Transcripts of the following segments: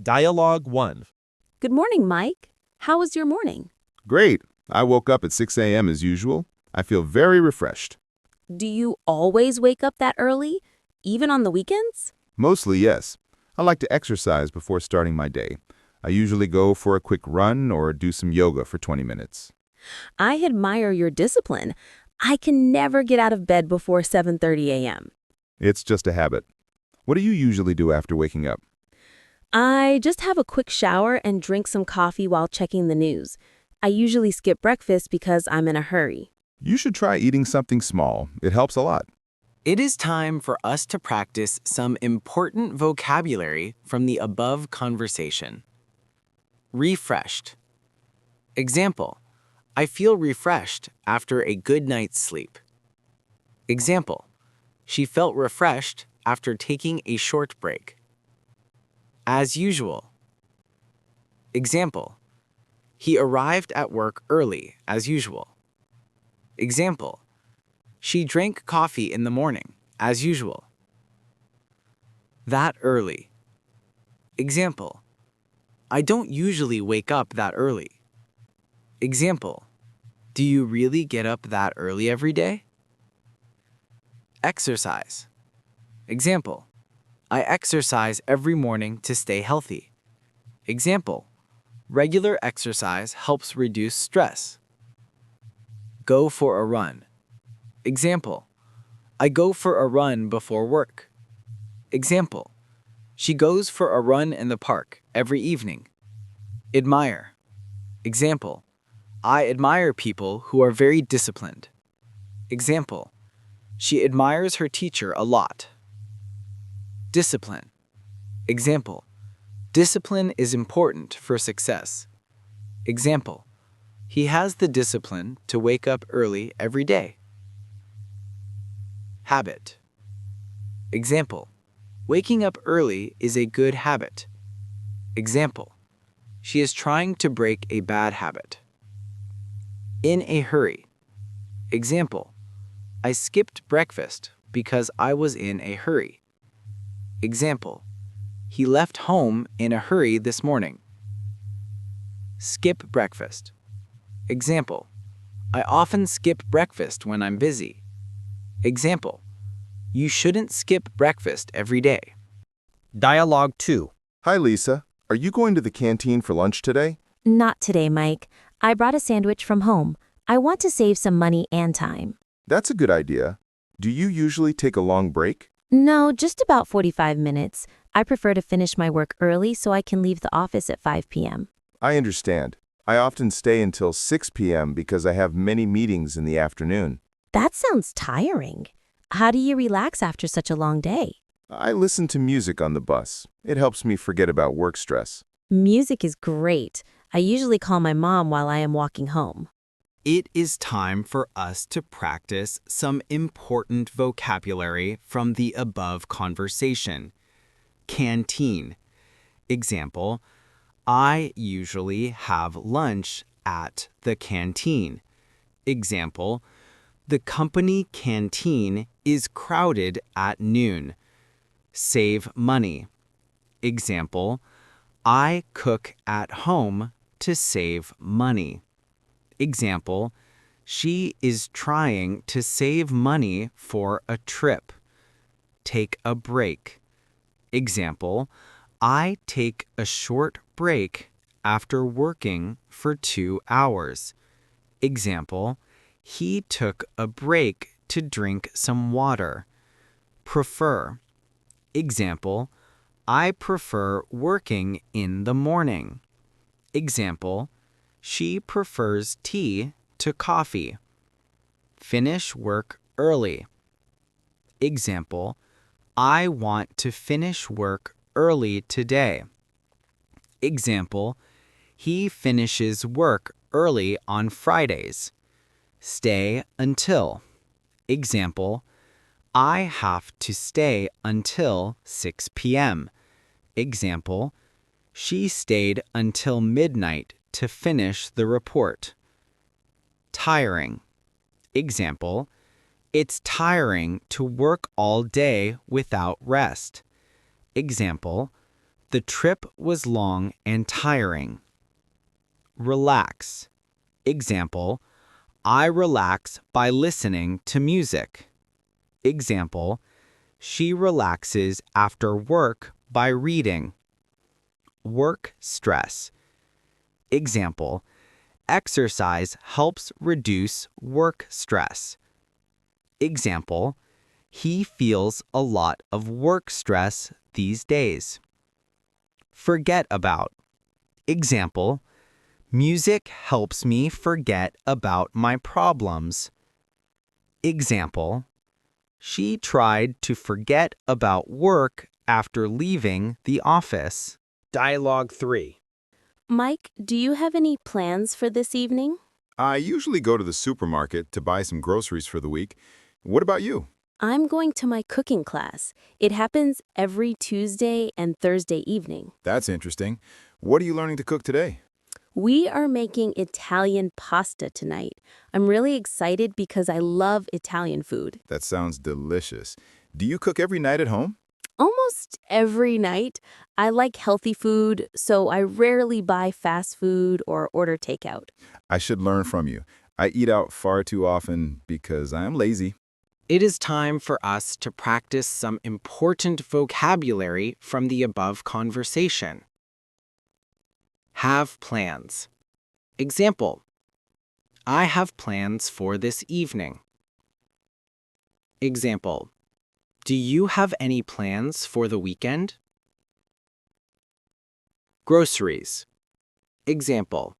Dialogue 1. Good morning, Mike. How was your morning? Great. I woke up at 6 a.m. as usual. I feel very refreshed. Do you always wake up that early, even on the weekends? Mostly, yes. I like to exercise before starting my day. I usually go for a quick run or do some yoga for 20 minutes. I admire your discipline. I can never get out of bed before 7:30 a.m. It's just a habit. What do you usually do after waking up? I just have a quick shower and drink some coffee while checking the news. I usually skip breakfast because I'm in a hurry. You should try eating something small. It helps a lot. It is time for us to practice some important vocabulary from the above conversation. Refreshed. Example, I feel refreshed after a good night's sleep. Example, she felt refreshed after taking a short break. As usual. Example, he arrived at work early as usual. Example, she drank coffee in the morning as usual. That early. Example, I don't usually wake up that early. Example, do you really get up that early every day? Exercise. Example, I exercise every morning to stay healthy. Example, regular exercise helps reduce stress. Go for a run. Example, I go for a run before work. Example, she goes for a run in the park every evening. Admire. Example, I admire people who are very disciplined. Example, she admires her teacher a lot. Discipline. Example, discipline is important for success. Example, he has the discipline to wake up early every day. Habit. Example, waking up early is a good habit. Example, she is trying to break a bad habit. In a hurry. Example, I skipped breakfast because I was in a hurry. Example, he left home in a hurry this morning. Skip breakfast. Example, I often skip breakfast when I'm busy. Example, you shouldn't skip breakfast every day. Dialogue 2. Hi, Lisa. Are you going to the canteen for lunch today? Not today, Mike. I brought a sandwich from home. I want to save some money and time. That's a good idea. Do you usually take a long break? No, just about 45 minutes. I prefer to finish my work early so I can leave the office at 5 p.m. I understand. I often stay until 6 p.m. because I have many meetings in the afternoon. That sounds tiring. How do you relax after such a long day? I listen to music on the bus. It helps me forget about work stress. Music is great. I usually call my mom while I am walking home. It is time for us to practice some important vocabulary from the above conversation. Canteen. Example, I usually have lunch at the canteen. Example, the company canteen is crowded at noon. Save money. Example, I cook at home to save money. Example, she is trying to save money for a trip. Take a break. Example, I take a short break after working for 2 hours. Example, he took a break to drink some water. Prefer. Example, I prefer working in the morning. Example, she prefers tea to coffee. Finish work early. Example, I want to finish work early today. Example, he finishes work early on Fridays. Stay until. Example, I have to stay until 6 p.m. Example, she stayed until midnight to finish the report. Tiring. Example, it's tiring to work all day without rest. Example, The trip was long and tiring. Relax. Example, I relax by listening to music. Example, she relaxes after work by reading. Work stress. Example, exercise helps reduce work stress. Example, he feels a lot of work stress these days. Forget about. Example, music helps me forget about my problems. Example, she tried to forget about work after leaving the office. Dialogue 3. Mike, do you have any plans for this evening? I usually go to the supermarket to buy some groceries for the week. What about you? I'm going to my cooking class. It happens every Tuesday and Thursday evening. That's interesting. What are you learning to cook today? We are making Italian pasta tonight. I'm really excited because I love Italian food. That sounds delicious. Do you cook every night at home? Almost every night, I like healthy food, so I rarely buy fast food or order takeout. I should learn from you. I eat out far too often because I am lazy. It is time for us to practice some important vocabulary from the above conversation. Have plans. Example, I have plans for this evening. Example, do you have any plans for the weekend? Groceries. Example,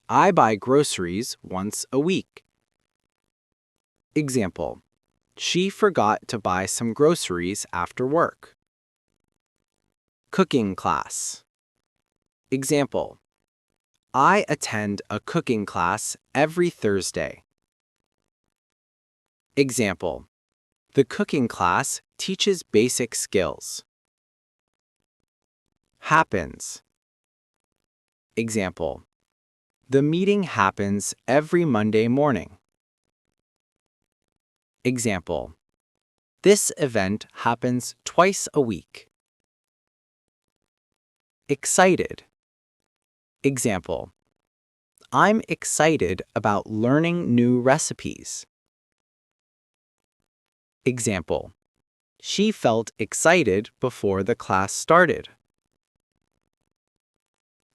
I buy groceries once a week. Example, she forgot to buy some groceries after work. Cooking class. Example, I attend a cooking class every Thursday. Example, the cooking class teaches basic skills. Happens. Example, the meeting happens every Monday morning. Example, this event happens twice a week. Excited. Example, I'm excited about learning new recipes. Example, she felt excited before the class started.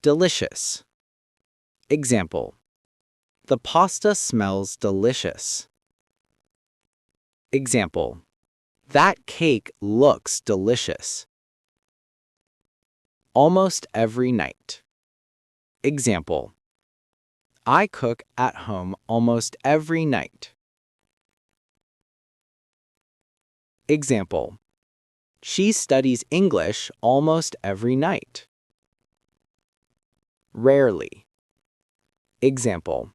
Delicious. Example, the pasta smells delicious. Example, that cake looks delicious. Almost every night. Example, I cook at home almost every night. Example, she studies English almost every night. Rarely. Example,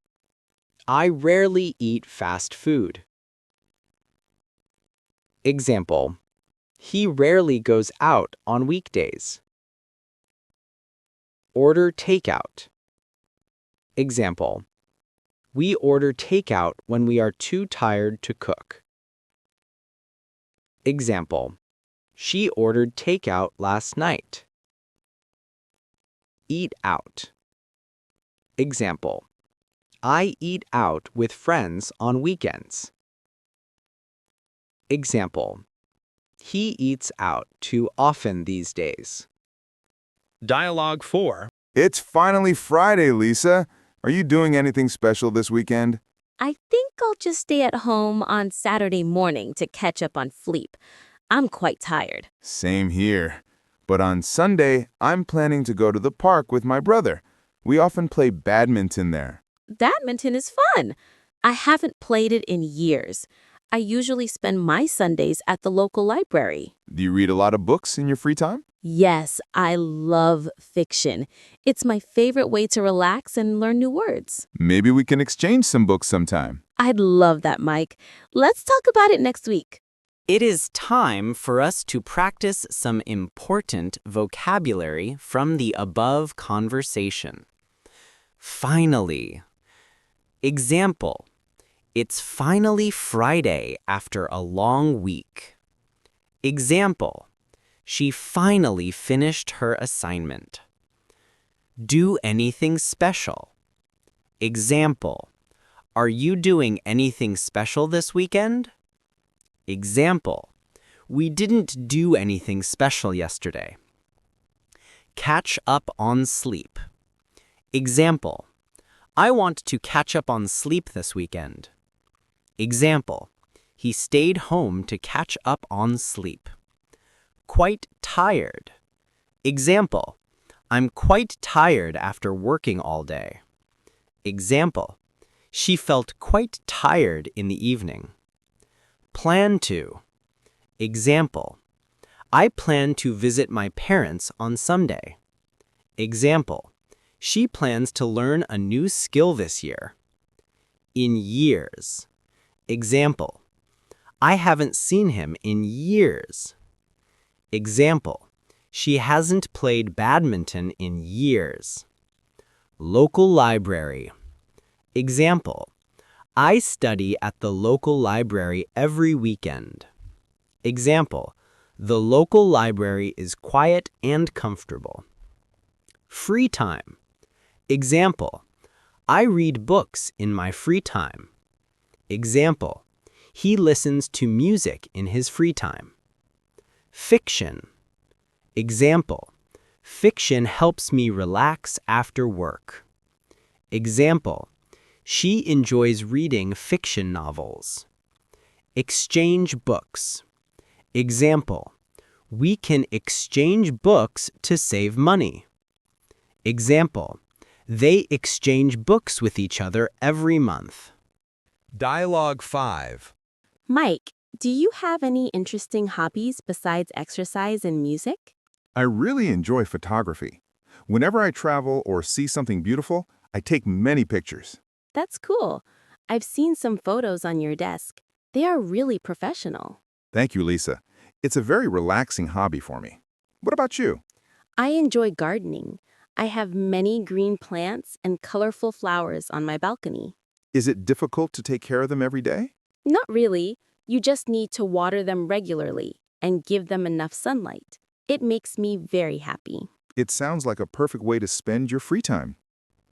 I rarely eat fast food. Example, he rarely goes out on weekdays. Order takeout. Example, we order takeout when we are too tired to cook. Example, she ordered takeout last night. Eat out. Example, I eat out with friends on weekends. Example, he eats out too often these days. Dialogue 4. It's finally Friday, Lisa. Are you doing anything special this weekend? I think I'll just stay at home on Saturday morning to catch up on sleep. I'm quite tired. Same here. But on Sunday, I'm planning to go to the park with my brother. We often play badminton there. Badminton is fun. I haven't played it in years. I usually spend my Sundays at the local library. Do you read a lot of books in your free time? Yes, I love fiction. It's my favorite way to relax and learn new words. Maybe we can exchange some books sometime. I'd love that, Mike. Let's talk about it next week. It is time for us to practice some important vocabulary from the above conversation. Finally. Example, it's finally Friday after a long week. Example, She finally finished her assignment. Do anything special. Example. Are you doing anything special this weekend? Example. We didn't do anything special yesterday. Catch up on sleep. Example. I want to catch up on sleep this weekend. Example. He stayed home to catch up on sleep. Quite tired. Example. I'm quite tired after working all day. Example. She felt quite tired in the evening. Plan to. Example. I plan to visit my parents on Sunday. Example. She plans to learn a new skill this year. In years. Example. I haven't seen him in years. Example. She hasn't played badminton in years. Local library. Example. I study at the local library every weekend. Example. The local library is quiet and comfortable. Free time. Example. I read books in my free time. Example. He listens to music in his free time. Fiction. Example. Fiction helps me relax after work. Example. She enjoys reading fiction novels. Exchange books. Example. We can exchange books to save money. Example. They exchange books with each other every month. Dialogue 5. Mike, do you have any interesting hobbies besides exercise and music? I really enjoy photography. Whenever I travel or see something beautiful, I take many pictures. That's cool. I've seen some photos on your desk. They are really professional. Thank you, Lisa. It's a very relaxing hobby for me. What about you? I enjoy gardening. I have many green plants and colorful flowers on my balcony. Is it difficult to take care of them every day? Not really. You just need to water them regularly and give them enough sunlight. It makes me very happy. It sounds like a perfect way to spend your free time.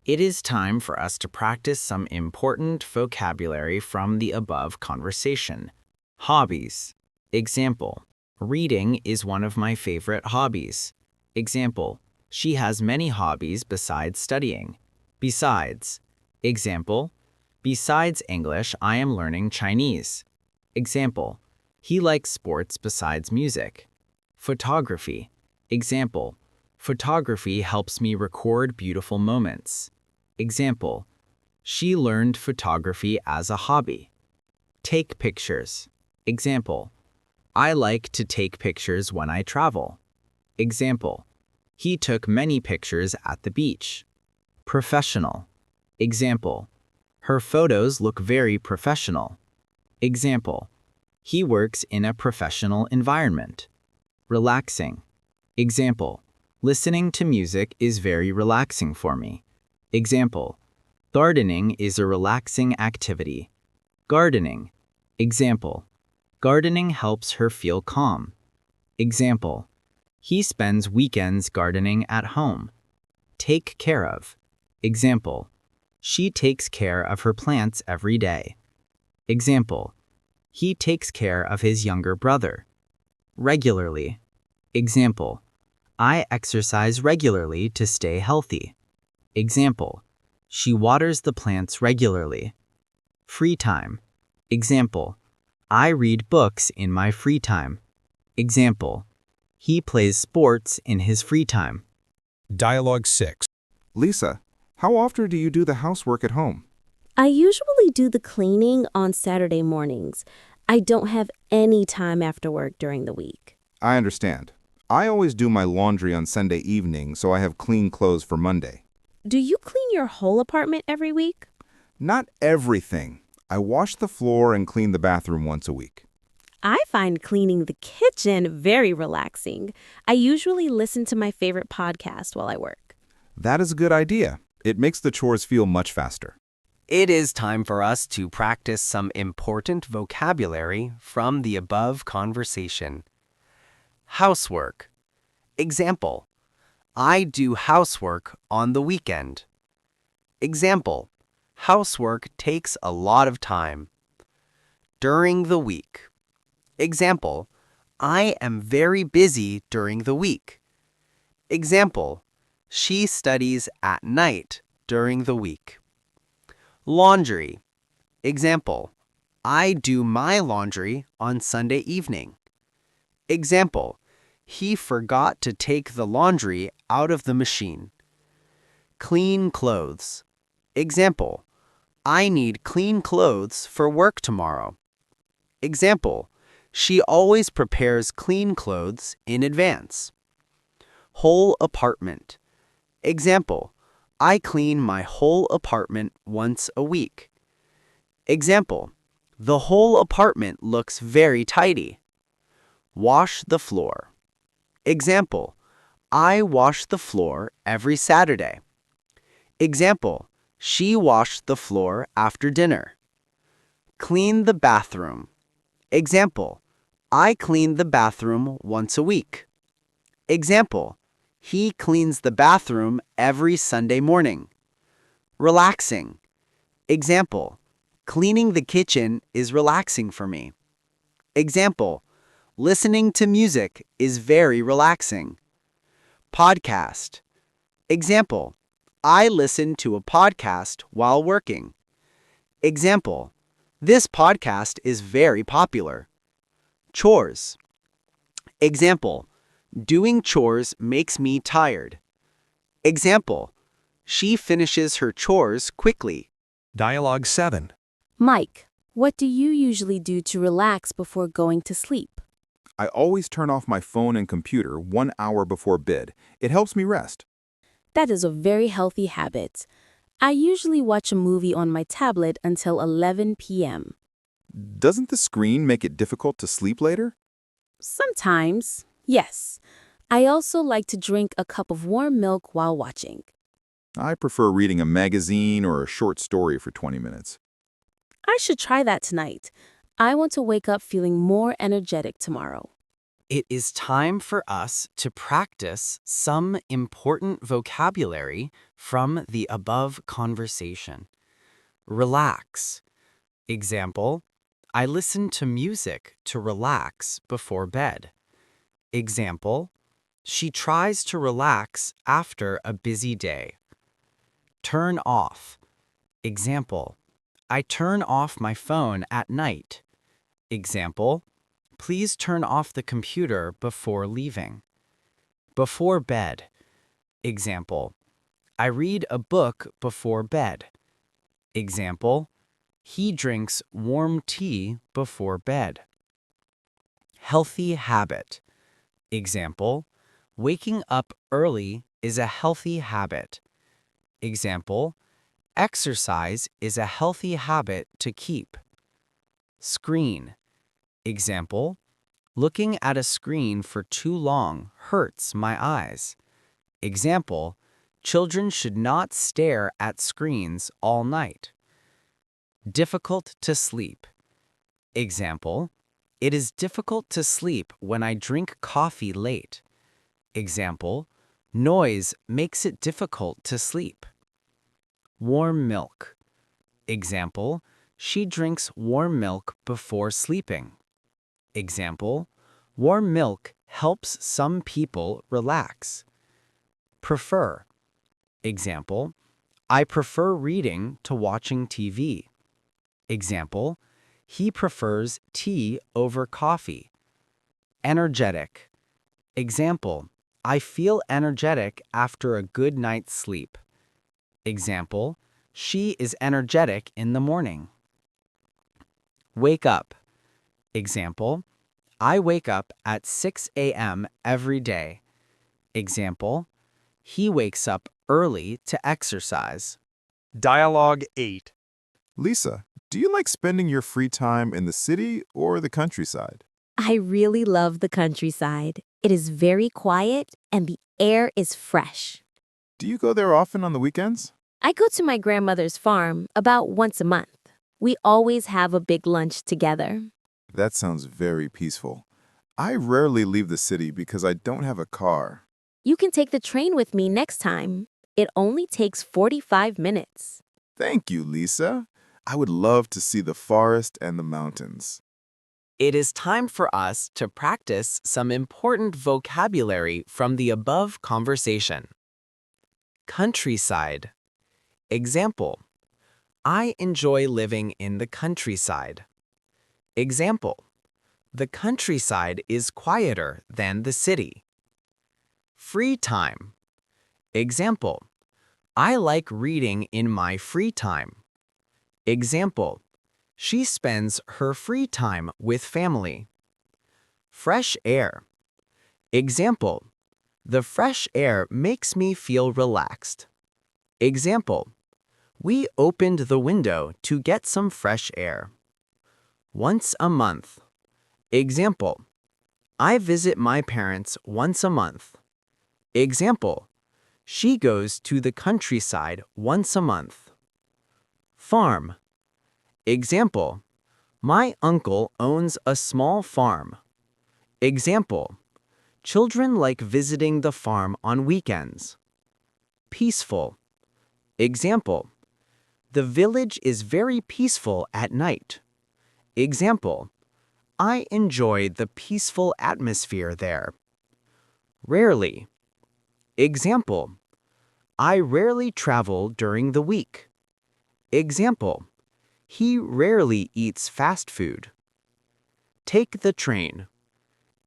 It is time for us to practice some important vocabulary from the above conversation. Hobbies. Example. Reading is one of my favorite hobbies. Example. She has many hobbies besides studying. Besides. Example. Besides English, I am learning Chinese. Example. He likes sports besides music. Photography. Example. Photography helps me record beautiful moments. Example. She learned photography as a hobby. Take pictures. Example. I like to take pictures when I travel. Example. He took many pictures at the beach. Professional. Example. Her photos look very professional. Example. He works in a professional environment. Relaxing. Example. Listening to music is very relaxing for me. Example. Gardening is a relaxing activity. Gardening. Example. Gardening helps her feel calm. Example. He spends weekends gardening at home. Take care of. Example. She takes care of her plants every day. Example. He takes care of his younger brother. Regularly. Example. I exercise regularly to stay healthy. Example. She waters the plants regularly. Free time. Example. I read books in my free time. Example. He plays sports in his free time. Dialogue 6. Lisa, how often do you do the housework at home? I usually do the cleaning on Saturday mornings. I don't have any time after work during the week. I understand. I always do my laundry on Sunday evening, so I have clean clothes for Monday. Do you clean your whole apartment every week? Not everything. I wash the floor and clean the bathroom once a week. I find cleaning the kitchen very relaxing. I usually listen to my favorite podcast while I work. That is a good idea. It makes the chores feel much faster. It is time for us to practice some important vocabulary from the above conversation. housework. Example, I do housework on the weekend. Example, housework takes a lot of time. During the week. Example, I am very busy during the week. Example, she studies at night during the week. Laundry. Example, I do my laundry on Sunday evening. Example, he forgot to take the laundry out of the machine. Clean clothes. Example, I need clean clothes for work tomorrow. Example, she always prepares clean clothes in advance. Whole apartment. Example, I clean my whole apartment once a week. Example, the whole apartment looks very tidy. Wash the floor. Example, I wash the floor every Saturday. Example, she washed the floor after dinner. Clean the bathroom. Example, I clean the bathroom once a week. Example, he cleans the bathroom every Sunday morning. Relaxing. Example, cleaning the kitchen is relaxing for me. Example, listening to music is very relaxing. Podcast. Example, I listen to a podcast while working. Example, this podcast is very popular. Chores. Example, doing chores makes me tired. Example, she finishes her chores quickly. Dialogue 7. Mike, what do you usually do to relax before going to sleep? I always turn off my phone and computer 1 hour before bed. It helps me rest. That is a very healthy habit. I usually watch a movie on my tablet until 11 p.m. Doesn't the screen make it difficult to sleep later? Sometimes, yes. I also like to drink a cup of warm milk while watching. I prefer reading a magazine or a short story for 20 minutes. I should try that tonight. I want to wake up feeling more energetic tomorrow. It is time for us to practice some important vocabulary from the above conversation. Relax. Example, I listen to music to relax before bed. Example, she tries to relax after a busy day. Turn off. Example, I turn off my phone at night. Example, please turn off the computer before leaving. Before bed. Example, I read a book before bed. Example, he drinks warm tea before bed. Healthy habit. Example, waking up early is a healthy habit. Example, exercise is a healthy habit to keep. Screen. Example, looking at a screen for too long hurts my eyes. Example, children should not stare at screens all night. Difficult to sleep. Example, it is difficult to sleep when I drink coffee late. Example, noise makes it difficult to sleep. Warm milk. Example, she drinks warm milk before sleeping. Example, warm milk helps some people relax. Prefer. Example, I prefer reading to watching TV. Example, he prefers tea over coffee. Energetic. Example, I feel energetic after a good night's sleep. Example, she is energetic in the morning. Wake up. Example, I wake up at 6 a.m. every day. Example, he wakes up early to exercise. Dialogue 8. Lisa, do you like spending your free time in the city or the countryside? I really love the countryside. It is very quiet and the air is fresh. Do you go there often on the weekends? I go to my grandmother's farm about once a month. We always have a big lunch together. That sounds very peaceful. I rarely leave the city because I don't have a car. You can take the train with me next time. It only takes 45 minutes. Thank you, Lisa. I would love to see the forest and the mountains. It is time for us to practice some important vocabulary from the above conversation. Countryside. Example: I enjoy living in the countryside. Example: the countryside is quieter than the city. Free time. Example: I like reading in my free time. Example: she spends her free time with family. Fresh air. Example: the fresh air makes me feel relaxed. Example: we opened the window to get some fresh air. Once a month. Example: I visit my parents once a month. Example: she goes to the countryside once a month. Farm. Example: my uncle owns a small farm. Example: children like visiting the farm on weekends. Peaceful. Example: the village is very peaceful at night. Example: I enjoy the peaceful atmosphere there. Rarely. Example: I rarely travel during the week. Example: he rarely eats fast food. Take the train.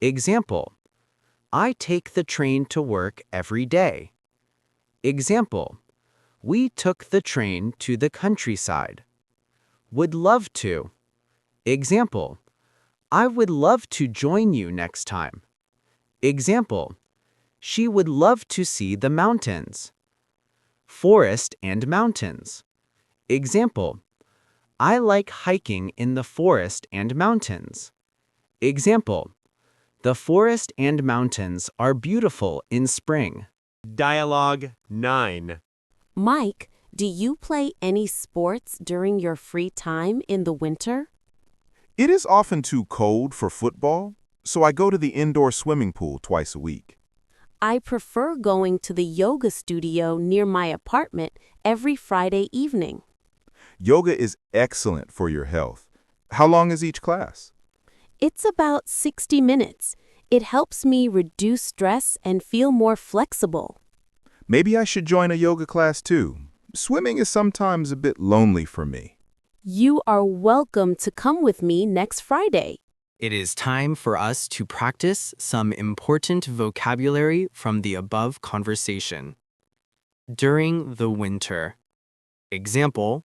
Example: I take the train to work every day. Example: we took the train to the countryside. Would love to. Example: I would love to join you next time. Example: she would love to see the mountains. Forest and mountains. Example: I like hiking in the forest and mountains. Example: the forest and mountains are beautiful in spring. Dialogue 9. Mike, do you play any sports during your free time in the winter? It is often too cold for football, so I go to the indoor swimming pool twice a week. I prefer going to the yoga studio near my apartment every Friday evening. Yoga is excellent for your health. How long is each class? It's about 60 minutes. It helps me reduce stress and feel more flexible. Maybe I should join a yoga class too. Swimming is sometimes a bit lonely for me. You are welcome to come with me next Friday. It is time for us to practice some important vocabulary from the above conversation. During the winter. Example: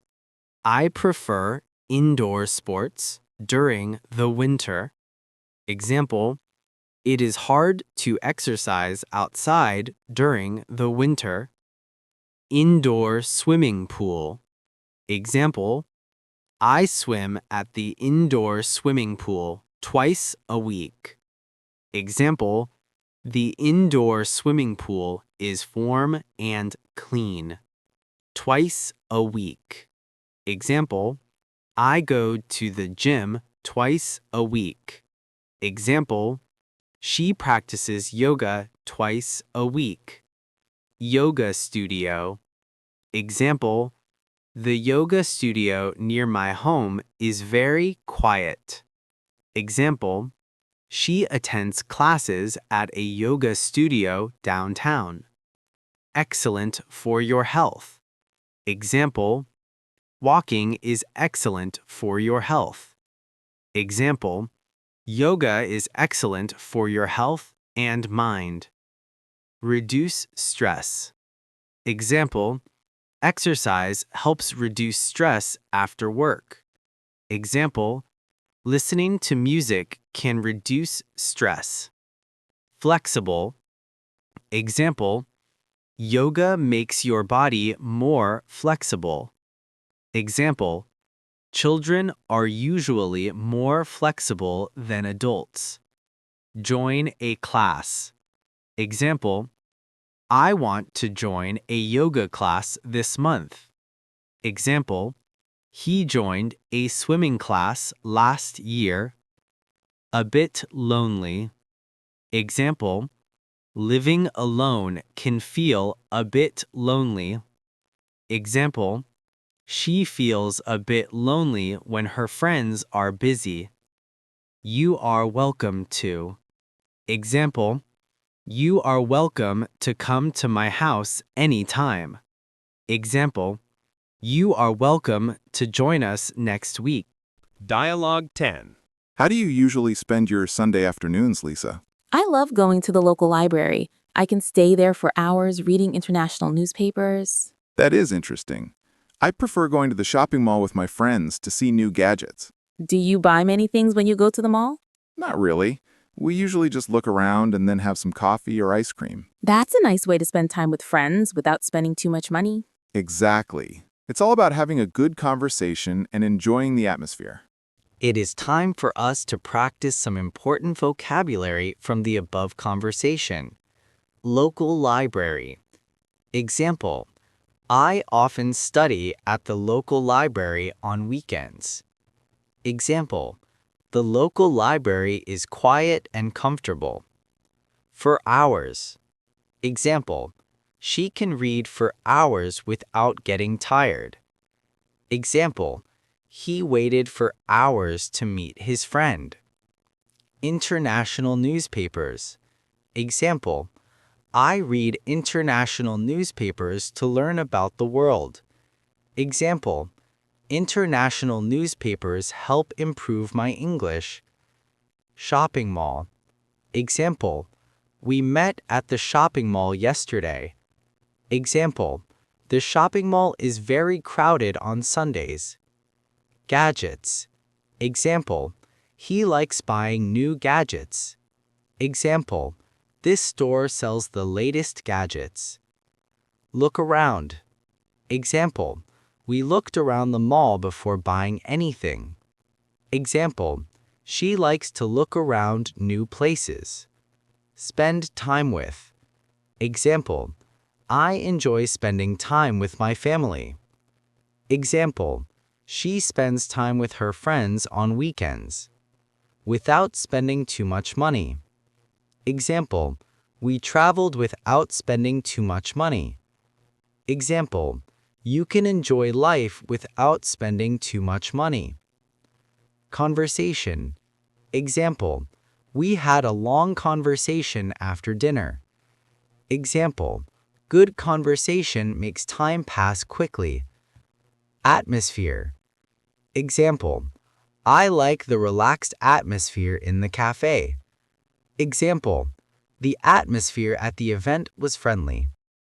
I prefer indoor sports during the winter. Example: it is hard to exercise outside during the winter. Indoor swimming pool. Example: I swim at the indoor swimming pool twice a week. Example: the indoor swimming pool is warm and clean. Twice a week. Example: I go to the gym twice a week. Example: she practices yoga twice a week. Yoga studio. Example: the yoga studio near my home is very quiet. Example: she attends classes at a yoga studio downtown. Excellent for your health. Example: walking is excellent for your health. Example: yoga is excellent for your health and mind. Reduce stress. Example: exercise helps reduce stress after work. Example: listening to music can reduce stress. Flexible. Example: yoga makes your body more flexible. Example: children are usually more flexible than adults. Join a class. Example: I want to join a yoga class this month. Example: he joined a swimming class last year. a bit lonely. Example, living alone can feel a bit lonely. Example, she feels a bit lonely when her friends are busy. You are welcome to. Example, you are welcome to come to my house anytime. Example, you are welcome to join us next week. Dialogue 10. How do you usually spend your Sunday afternoons, Lisa? I love going to the local library. I can stay there for hours reading international newspapers. That is interesting. I prefer going to the shopping mall with my friends to see new gadgets. Do you buy many things when you go to the mall? Not really. We usually just look around and then have some coffee or ice cream. That's a nice way to spend time with friends without spending too much money. Exactly. It's all about having a good conversation and enjoying the atmosphere. It is time for us to practice some important vocabulary from the above conversation. Local library. Example, I often study at the local library on weekends. Example, the local library is quiet and comfortable. For hours. Example, she can read for hours without getting tired. Example, he waited for hours to meet his friend. International newspapers. Example, I read international newspapers to learn about the world. Example, international newspapers help improve my English. Shopping mall. Example, we met at the shopping mall yesterday. Example, the shopping mall is very crowded on Sundays. Gadgets. Example, he likes buying new gadgets. Example, this store sells the latest gadgets. Look around. Example, we looked around the mall before buying anything. Example, she likes to look around new places. Spend time with. Example, I enjoy spending time with my family. Example, she spends time with her friends on weekends. Without spending too much money. Example, we traveled without spending too much money. Example, you can enjoy life without spending too much money. Conversation. Example, we had a long conversation after dinner. Example, good conversation makes time pass quickly. Atmosphere. Example, I like the relaxed atmosphere in the cafe. Example, the atmosphere at the event was friendly.